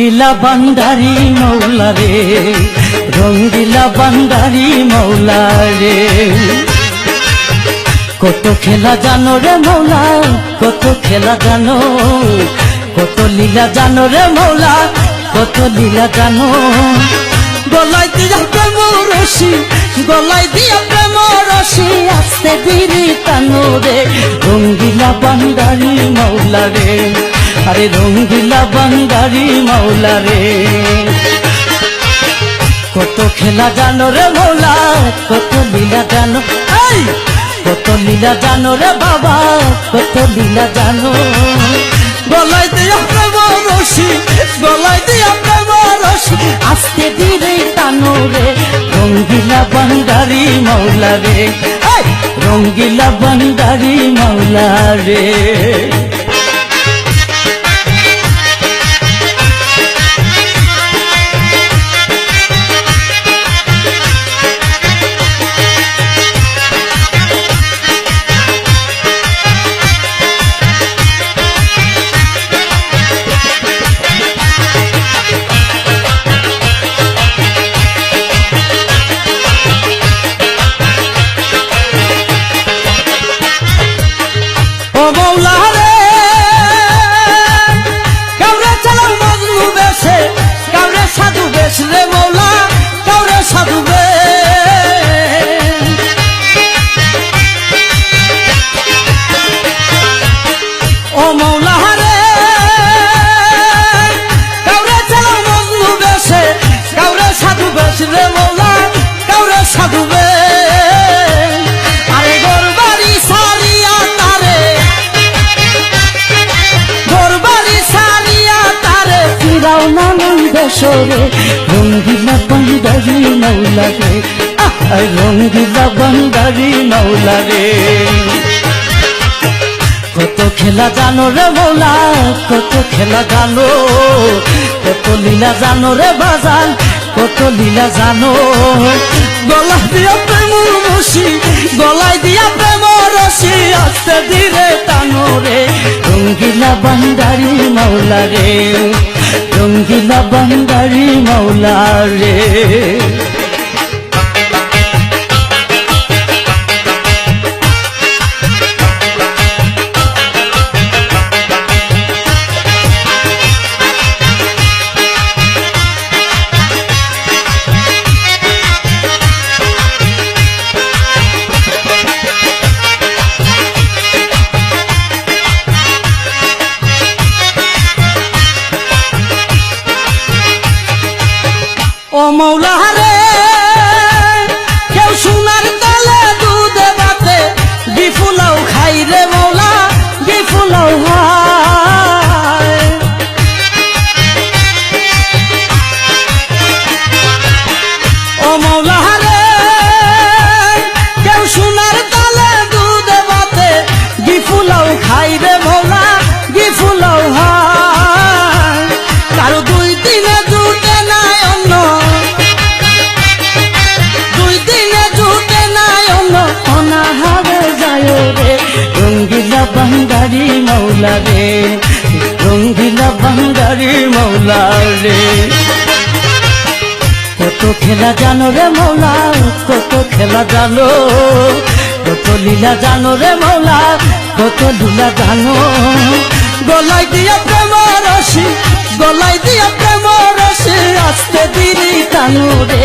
রঙ্গিলা বান্দারি মৌলা রে, রঙ্গিলা বান্দারি মৌলা রে। কত খেলা জানো রে মৌলা, কত খেলা জানো, কত লীলা জানো রে মৌলা, কত লীলা জানো। গলায় দিয়া প্রেম রশি, গলায় দিয়া প্রেম রশি, আস্তে ধীরে টানো রে রঙ্গিলা বান্দারি মৌলা রে, আরে রঙ্গিলা বান্দারি মৌলা রে। কত খেলা জানো রে মৌলা, কত লীলা জানো, কত লীলা জানো রে বাবা, কত লীলা জানো। গলায় দিয়া প্রেম রশি, গলায় দিয়া প্রেম রশি, আস্তে ধীরে টানো রে রঙ্গিলা বান্দারি মৌলা রে, রঙ্গিলা বান্দারি মৌলা রে। রে মৌলা কাউরে সাধু বে, ও মৌলা রে কাউরে চালাও মজনু বেশে, কাউরে সাধু বেশ রে মৌলা কাউরে সাধু বে। আরে গোরবাড়ি সারিয়া তারে, গোরবাড়ি সারিয়া তারে ফিরাও নানান দেশরে রঙ্গিলা বান্দারি মৌলা রে, রঙ্গিলা বান্দারি মৌলা রে। কত খেলা জানো রে মৌলা, কত খেলা জানো, কত লীলা জানো রে বাজান, কত লীলা জানো। গলায় দিয়া প্রেম রশি, গলায় দিয়া প্রেম রশি, আস্তে ধীরে টানো রে রঙ্গিলা বান্দারি মৌলা রে, রঙ্গিলা বান্দারি মৌলা রে। ও মৌলা রে কেউ সোনার তলে দুধে বাতে বিফুলাও খাই রে মৌলা, বিফুলাও খায়। ও মৌলা রে কেউ সোনার তলে দুধে বাতে বিফুলাও খাই রে মৌলা, বিফুলাও খায়। কারো দুই দিনে জুটে নাই অন্য, দুই দিনে জুটে নাই অন্য, অনাহারে যায় রে রঙ্গিলা বান্দারি মৌলা রে, রঙ্গিলা বান্দারি মৌলা রে। কত খেলা জানো রে মৌলা, কত খেলা জানো, কত লীলা জানো রে মৌলা, কত লীলা জানো। গলায় দিয়া প্রেম রশি, গলায় দিয়া প্রেম রশি, আস্তে ধীরে টানো রে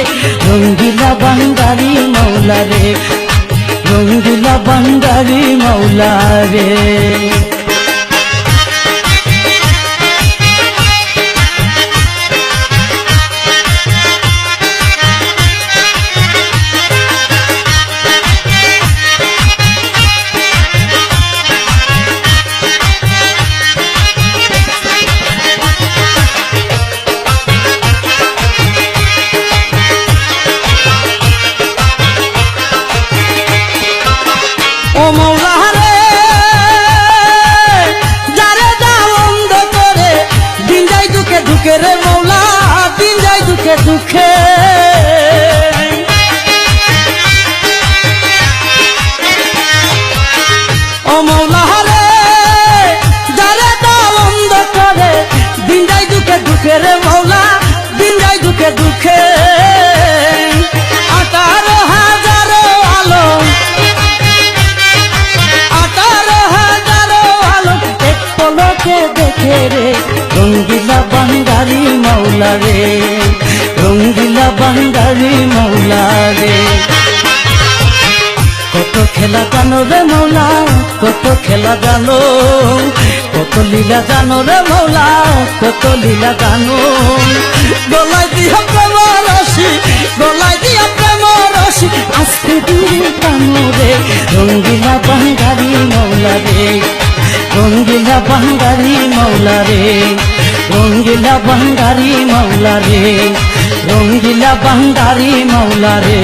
রঙ্গিলা বান্দারি মৌলা রে, রঙ্গিলা বান্দারি মৌলা রে। ও মৌলা রে যারে যাও অন্ধ করে দিন যাই দুঃখে দুঃখে রে মৌলা, দিন যাই দুঃখে দুঃখে। ও মৌলা রে যারে যাও অন্ধ করে দিন যাই দুঃখে দুঃখে রে সুখে দুঃখে 18,000 আলো 18,000 আলো এক পলকে দেখে রে রঙ্গিলা বাঙ্গারি মৌলা রে রঙ্গিলা বাঙ্গারি মৌলা রে কত খেলা জানো রে মৌলা কত খেলা জানো কত লীলা জানো রে মৌলা কত লীলা জানো গলায় দিয়া প্রেম রশি গলায় দিয়া প্রেম রশি আজকে দিয়ে টানো রে রঙ্গিলা বাঙ্গারি মৌলা রে রঙ্গিলা বাঙ্গারি মৌলা রে রঙ্গিলা বাঙ্গারি মৌলা রে রঙ্গিলা বাঙ্গারি মৌলা রে